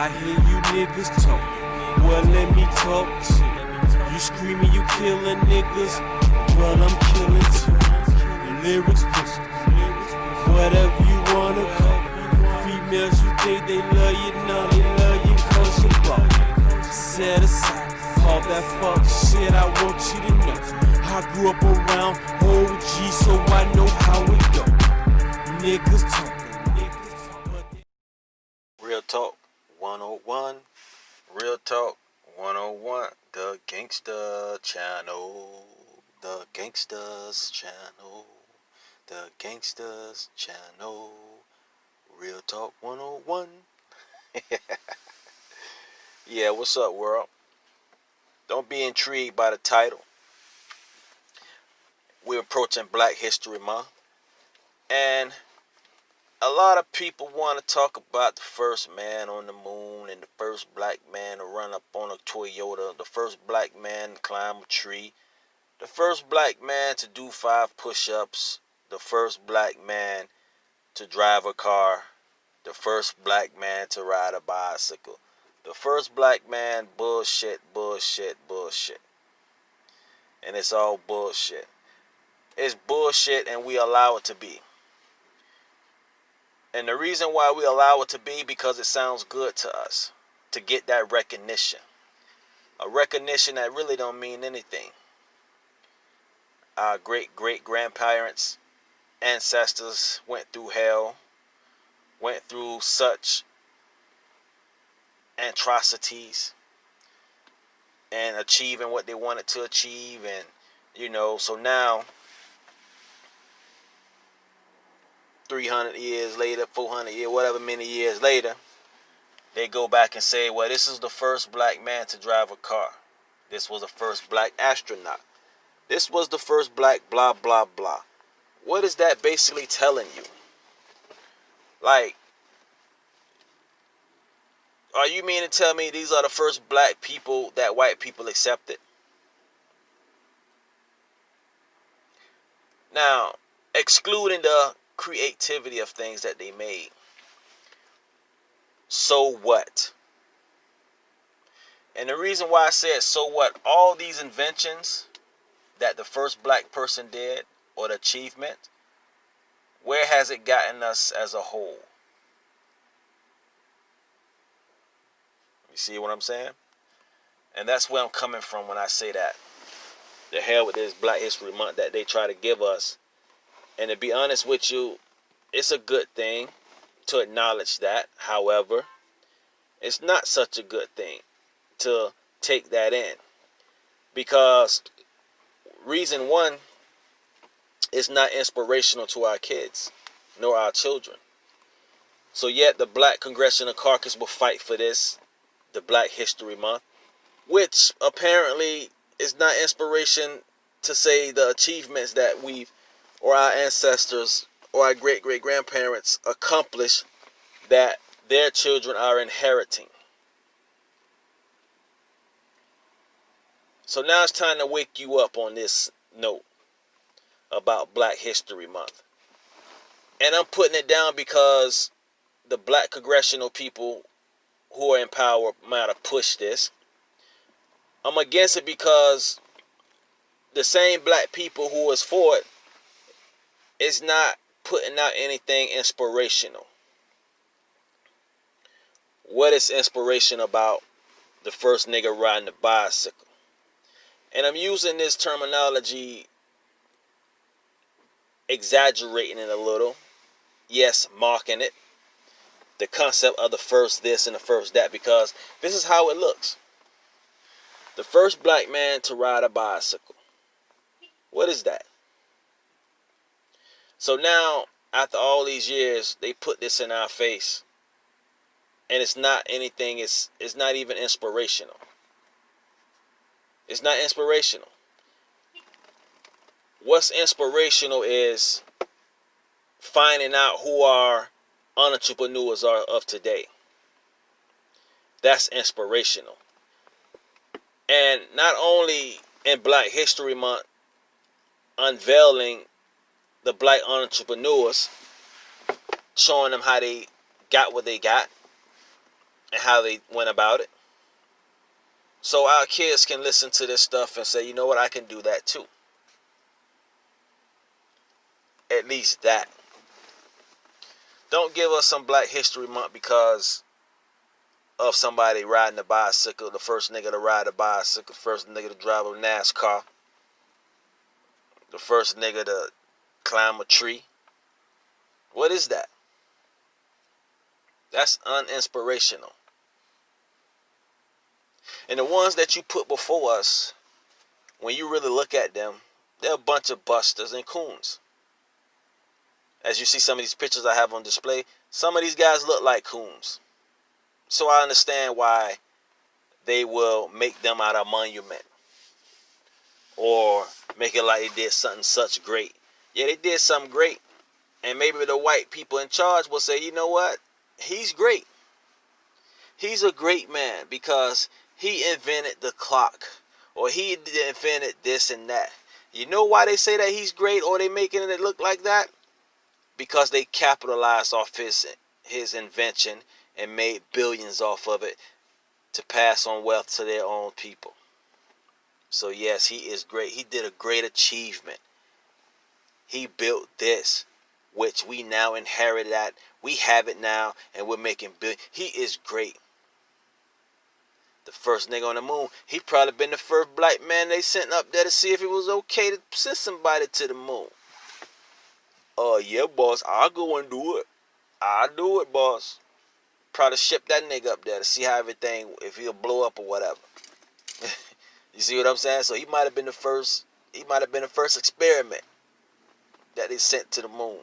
I hear you niggas talking, well let me talk too. You screaming you killing niggas, well I'm killing too. Lyrics pistols, whatever you wanna call it. Females you think they love you, no they love you cause you ball. Set aside all that fuck shit, I want you to know I grew up around OG, so I know how it go. Niggas talking. Real Talk 101. Real Talk 101. The Gangsta Channel. The Gangsters Channel. The Gangsters Channel. Real Talk 101. Yeah, what's up, world? Don't be intrigued by the title. We're approaching Black History Month. And a lot of people want to talk about the first man on the moon and the first black man to run up on a Toyota, the first black man to climb a tree, the first black man to do 5 push-ups, the first black man to drive a car, the first black man to ride a bicycle, the first black man, bullshit, bullshit, bullshit. And it's all bullshit. It's bullshit and we allow it to be. And the reason why we allow it to be because it sounds good to us. To get that recognition. A recognition that really don't mean anything. Our great-great-grandparents, ancestors went through hell. Went through such atrocities. And achieving what they wanted to achieve. And, so now 300 years later, 400 years, whatever many years later, they go back and say, well, this is the first black man to drive a car. This was the first black astronaut. This was the first black blah, blah, blah. What is that basically telling you? Like, are you meaning to tell me these are the first black people that white people accepted? Now, excluding the creativity of things that they made. So what? And the reason why I said so what, all these inventions that the first black person did, or the achievement, where has it gotten us as a whole? You see what I'm saying? And that's where I'm coming from when I say that. The hell with this Black History Month that they try to give us. And to be honest with you, it's a good thing to acknowledge that. However, it's not such a good thing to take that in. Because reason one, it's not inspirational to our kids, nor our children. So yet the Black Congressional Caucus will fight for this, the Black History Month, which apparently is not inspiration to say the achievements that we've, or our ancestors, or our great-great-grandparents accomplished that their children are inheriting. So now it's time to wake you up on this note about Black History Month. And I'm putting it down because the black congressional people who are in power might have pushed this. I'm against it because the same black people who is for it is not putting out anything inspirational. What is inspiration about the first nigga riding the bicycle? And I'm using this terminology, exaggerating it a little. Yes, mocking it. The concept of the first this and the first that, because this is how it looks. The first black man to ride a bicycle. What is that? So now, after all these years, they put this in our face. And it's not anything, it's not even inspirational. It's not inspirational. What's inspirational is finding out who our entrepreneurs are of today. That's inspirational. And not only in Black History Month, unveiling the black entrepreneurs, showing them how they got what they got, and how they went about it. So our kids can listen to this stuff and say, you know what, I can do that too. At least that. Don't give us some Black History Month because of somebody riding a bicycle, the first nigga to ride a bicycle, the first nigga to drive a NASCAR, the first nigga to climb a tree. What is that? That's uninspirational. And the ones that you put before us, when you really look at them, they're a bunch of busters and coons. As you see some of these pictures I have on display, some of these guys look like coons. So I understand why they will make them out of a monument. Or make it like they did something such great. Yeah, they did something great. And maybe the white people in charge will say, you know what? He's great. He's a great man because he invented the clock. Or he invented this and that. You know why they say that he's great or they making it look like that? Because they capitalized off his invention and made billions off of it to pass on wealth to their own people. So yes, he is great. He did a great achievement. He built this, which we now inherit that. We have it now, and we're making billions. He is great. The first nigga on the moon. He probably been the first black man they sent up there to see if it was okay to send somebody to the moon. Yeah, boss, I'll go and do it. I'll do it, boss. Probably ship that nigga up there to see how everything, if he'll blow up or whatever. You see what I'm saying? So he might have been the first. He might have been the first experiment that they sent to the moon.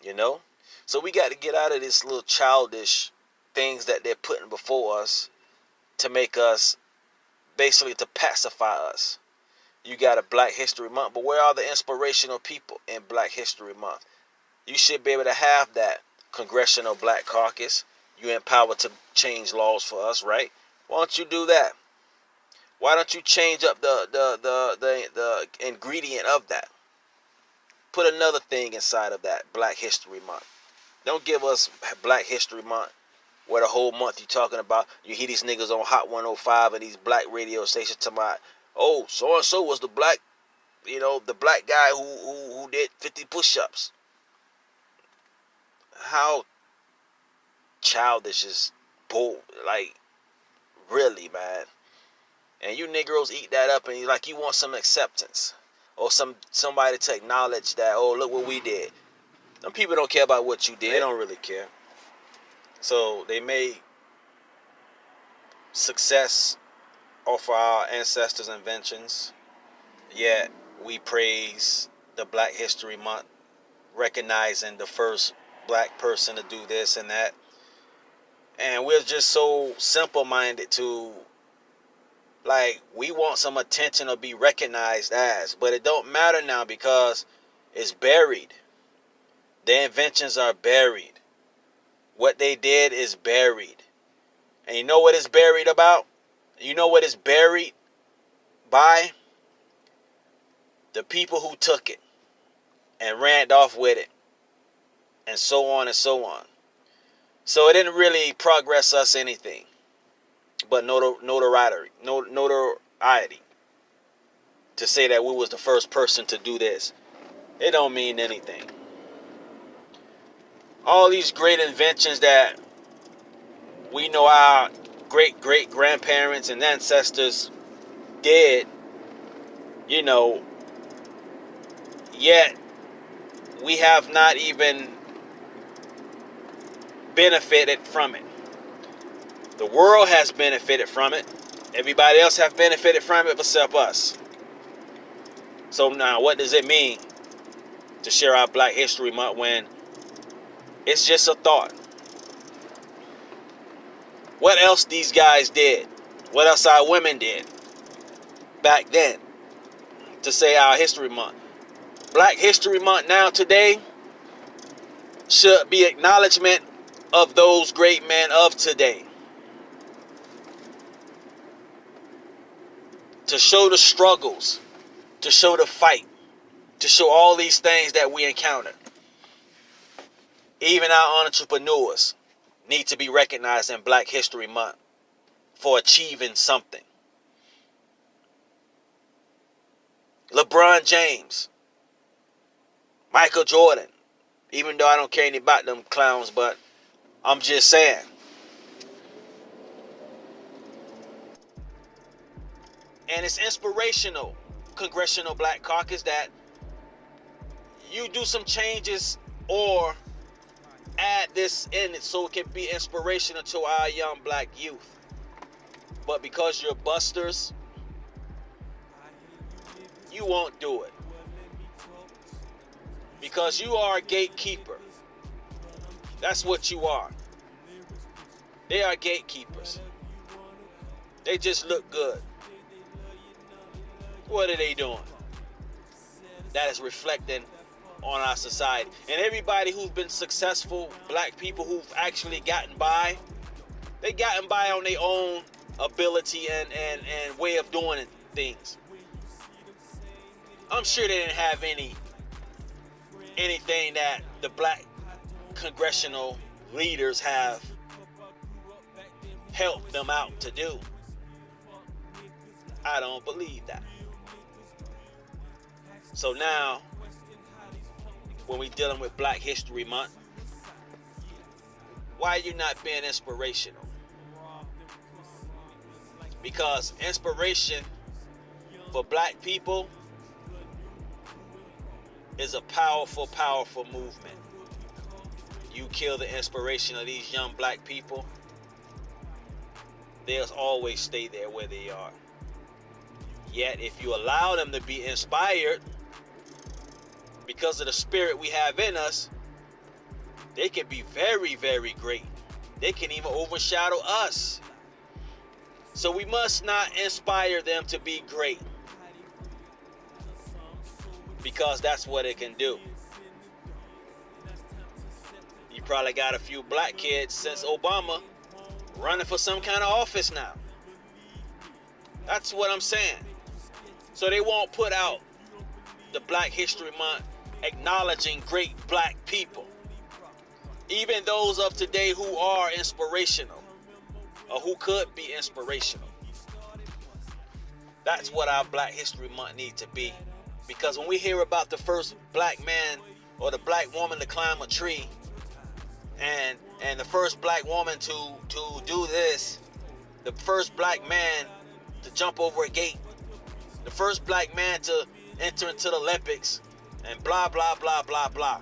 You know? So we got to get out of this little childish things that they're putting before us to make us, basically to pacify us. You got a Black History Month, but where are the inspirational people in Black History Month? You should be able to have that Congressional Black Caucus. You're empowered to change laws for us, right? Why don't you do that? Why don't you change up the ingredient of that? Put another thing inside of that Black History Month. Don't give us Black History Month where the whole month you're talking about, you hear these niggas on Hot 105 and these black radio stations talking about, oh, so-and-so was the black, the black guy who did 50 push-ups. How childish is bull, like, really, man. And you Negroes eat that up and you want some acceptance. Or somebody to acknowledge that, oh, look what we did. Some people don't care about what you did. They don't really care. So they made success off our ancestors' inventions. Yet we praise the Black History Month, recognizing the first black person to do this and that. And we're just so simple-minded to, we want some attention or be recognized as. But it don't matter now because it's buried. Their inventions are buried. What they did is buried. And you know what it's buried about? You know what it's buried by? The people who took it and ran off with it. And so on and so on. So it didn't really progress us anything. But notoriety. To say that we was the first person to do this. It don't mean anything. All these great inventions that we know our great-great-grandparents and ancestors did, yet we have not even benefited from it. The world has benefited from it. Everybody else have benefited from it except us. So now what does it mean to share our Black History Month when it's just a thought? What else these guys did? What else our women did back then to say our History Month? Black History Month now today should be acknowledgement of those great men of today. To show the struggles, to show the fight, to show all these things that we encounter. Even our entrepreneurs, need to be recognized in Black History Month for achieving something. LeBron James, Michael Jordan, even though I don't care any about them clowns, but I'm just saying. And it's inspirational, Congressional Black Caucus, that you do some changes or add this in it so it can be inspirational to our young black youth. But because you're busters, you won't do it. Because you are a gatekeeper. That's what you are. They are gatekeepers. They just look good. What are they doing? That is reflecting on our society. And everybody who's been successful, black people who've actually gotten by, they gotten by on their own ability and way of doing things. I'm sure they didn't have anything that the black congressional leaders have helped them out to do. I don't believe that. So now, when we're dealing with Black History Month, why are you not being inspirational? Because inspiration for black people is a powerful, powerful movement. You kill the inspiration of these young black people, they'll always stay there where they are. Yet if you allow them to be inspired because of the spirit we have in us, they can be very, very great. They can even overshadow us. So we must not inspire them to be great, because that's what it can do. You probably got a few black kids since Obama running for some kind of office now. That's what I'm saying. So they won't put out the Black History Month acknowledging great black people, even those of today who are inspirational or who could be inspirational. That's what our Black History Month needs to be. Because when we hear about the first black man or the black woman to climb a tree, and the first black woman to do this, the first black man to jump over a gate, the first black man to enter into the Olympics, and blah, blah, blah, blah, blah.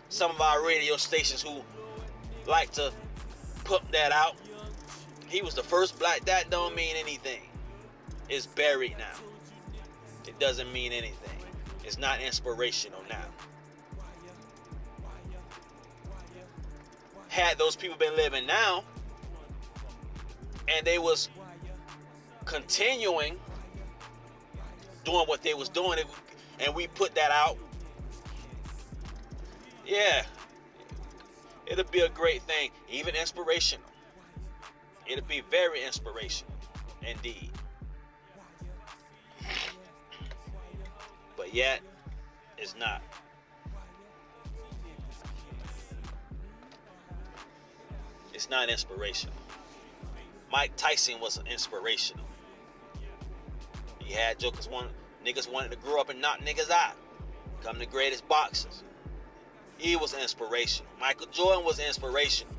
Some of our radio stations who like to put that out. He was the first black. That don't mean anything. It's buried now. It doesn't mean anything. It's not inspirational now. Had those people been living now, and they was continuing doing what they was doing, and we put that out, yeah, it'll be a great thing, even inspirational. It'll be very inspirational indeed. But yet, it's not. It's not inspirational. Mike Tyson was inspirational. He had niggas wanted to grow up and knock niggas out, become the greatest boxers. He was inspirational. Michael Jordan was inspirational.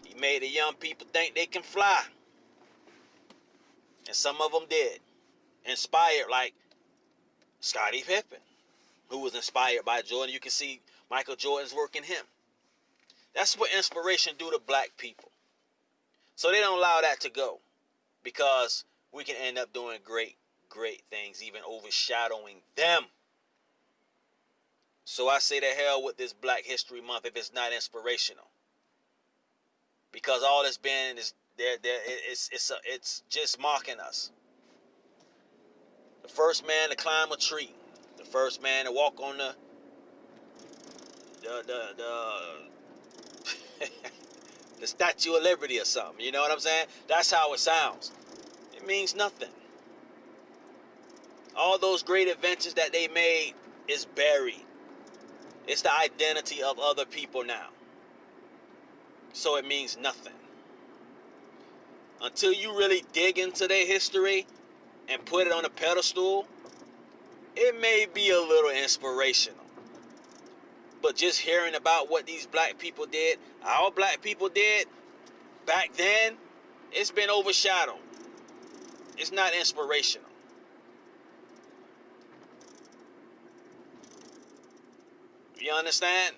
He made the young people think they can fly. And some of them did. Inspired, like Scottie Pippen, who was inspired by Jordan. You can see Michael Jordan's work in him. That's what inspiration do to black people. So they don't allow that to go, because we can end up doing great, great things, even overshadowing them. So I say to hell with this Black History Month if it's not inspirational. Because all it's been is it's just mocking us. The first man to climb a tree, the first man to walk on the the Statue of Liberty or something. You know what I'm saying? That's how it sounds. It means nothing. All those great adventures that they made is buried. It's the identity of other people now. So it means nothing. Until you really dig into their history and put it on a pedestal, it may be a little inspirational. But just hearing about what these black people did, our black people did back then, it's been overshadowed. It's not inspirational. You understand?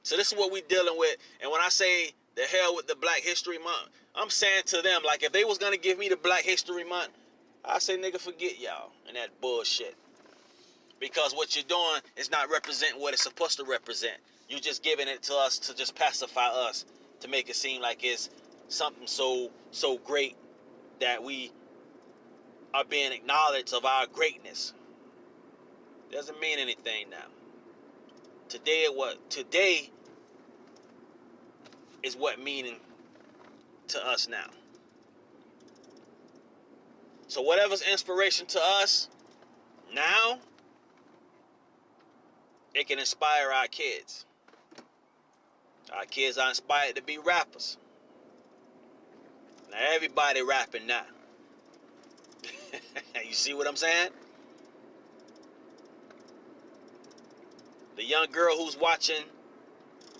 So this is what we're dealing with. And when I say the hell with the Black History Month, I'm saying to them, like, if they was going to give me the Black History Month, I say, nigga, forget y'all and that bullshit. Because what you're doing is not representing what it's supposed to represent. You're just giving it to us to just pacify us, to make it seem like it's something so great that we are being acknowledged of our greatness. Doesn't mean anything now. Today is what meaning to us now. So whatever's inspiration to us now, it can inspire our kids. Our kids are inspired to be rappers. Now everybody rapping now. You see what I'm saying? The young girl who's watching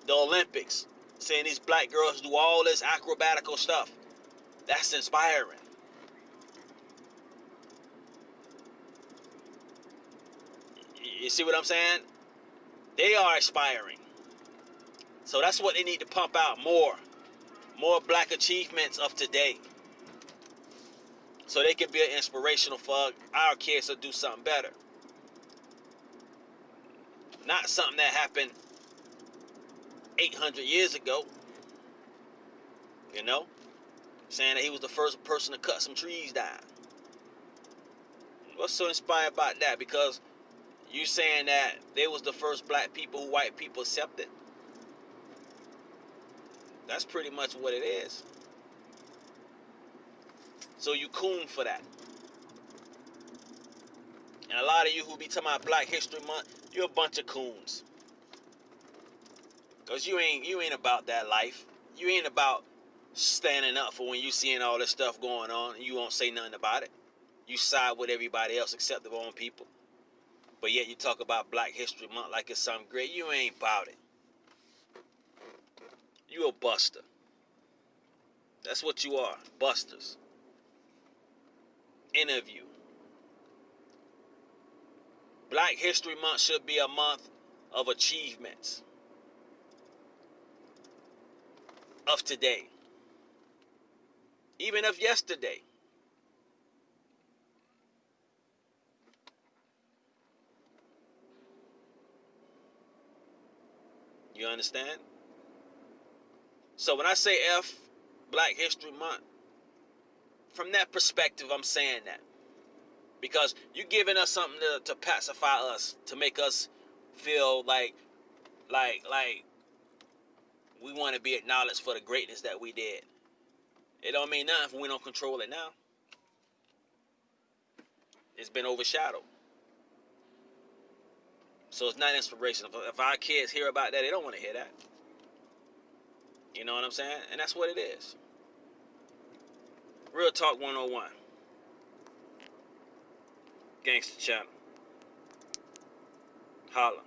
the Olympics, seeing these black girls do all this acrobatical stuff, that's inspiring. You see what I'm saying? They are inspiring. So that's what they need to pump out more. More black achievements of today. So they can be an inspirational for our kids to do something better. Not something that happened 800 years ago. You know? Saying that he was the first person to cut some trees down. What's so inspired about that? Because you saying that they was the first black people who white people accepted. That's pretty much what it is. So you coon for that. And a lot of you who be talking about Black History Month, you're a bunch of coons. Cause you ain't about that life. You ain't about standing up for when you seeing all this stuff going on and you won't say nothing about it. You side with everybody else except their own people. But yet you talk about Black History Month like it's something great. You ain't about it. You a buster. That's what you are. Busters. Interview. Black History Month should be a month of achievements. Of today. Even of yesterday. You understand? So when I say F Black History Month, from that perspective, I'm saying that. Because you're giving us something to pacify us, to make us feel like we want to be acknowledged for the greatness that we did. It don't mean nothing if we don't control it now. It's been overshadowed. So it's not inspirational. If our kids hear about that, they don't want to hear that. You know what I'm saying? And that's what it is. Real Talk 101. Gangsta Channel. Holla.